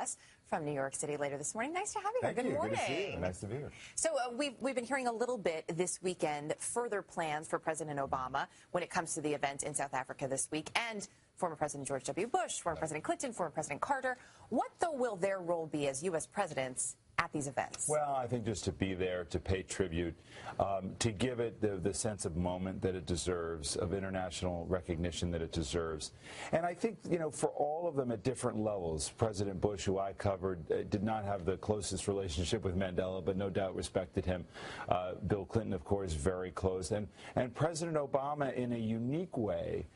Press from New York City later this morning. Nice to have you here. Good morning. Good to see you. Nice to be here. So we've been hearing a little bit this weekend, further plans for President Obama when it comes to the event in South Africa this week, and former President George W. Bush, former President Clinton, former President Carter. What, though, will their role be as U.S. presidents at these events? Well, I think just to be there, to pay tribute, to give it the sense of moment that it deserves, of international recognition that it deserves. And I think, for all of them at different levels, President Bush, who I covered, did not have the closest relationship with Mandela, but no doubt respected him. Bill Clinton, of course, very close. And President Obama, in a unique way,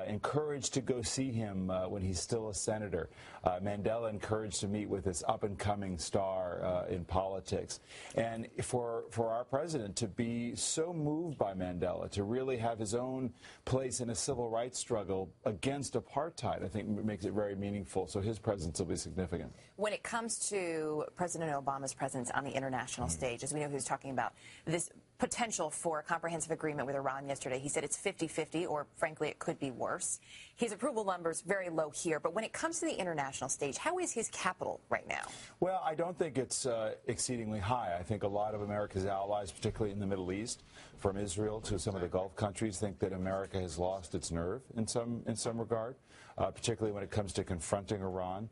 encouraged to go see him when he's still a senator. Mandela encouraged to meet with this up-and-coming star in politics. And for our president to be so moved by Mandela, to really have his own place in a civil rights struggle against apartheid, I think makes it very meaningful. So his presence will be significant. When it comes to President Obama's presence on the international stage, as we know, he was talking about this potential for a comprehensive agreement with Iran yesterday. He said it's 50-50, or frankly, it could be worse. His approval numbers very low here, but when it comes to the international stage, how is his capital right now? Well, I don't think it's exceedingly high. I think a lot of America's allies, particularly in the Middle East, from Israel to some of the Gulf countries, think that America has lost its nerve in some regard, particularly when it comes to confronting Iran.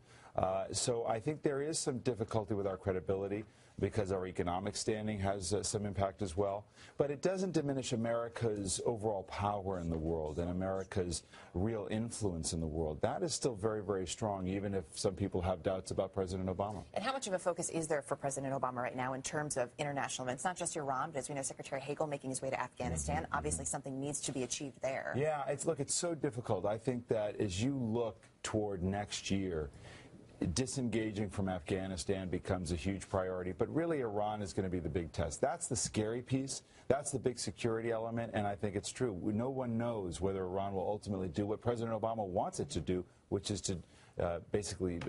So I think there is some difficulty with our credibility, because our economic standing has some impact as well. But it doesn't diminish America's overall power in the world and America's real influence in the world. That is still very, very strong, even if some people have doubts about President Obama. And how much of a focus is there for President Obama right now in terms of international events? Not just Iran, but as we know, Secretary Hagel making his way to Afghanistan. Obviously, something needs to be achieved there. Yeah, it's so difficult. I think that as you look toward next year, disengaging from Afghanistan becomes a huge priority, but really Iran is going to be the big test. That's the scary piece. That's the big security element, and I think it's true. No one knows whether Iran will ultimately do what President Obama wants it to do, which is to basically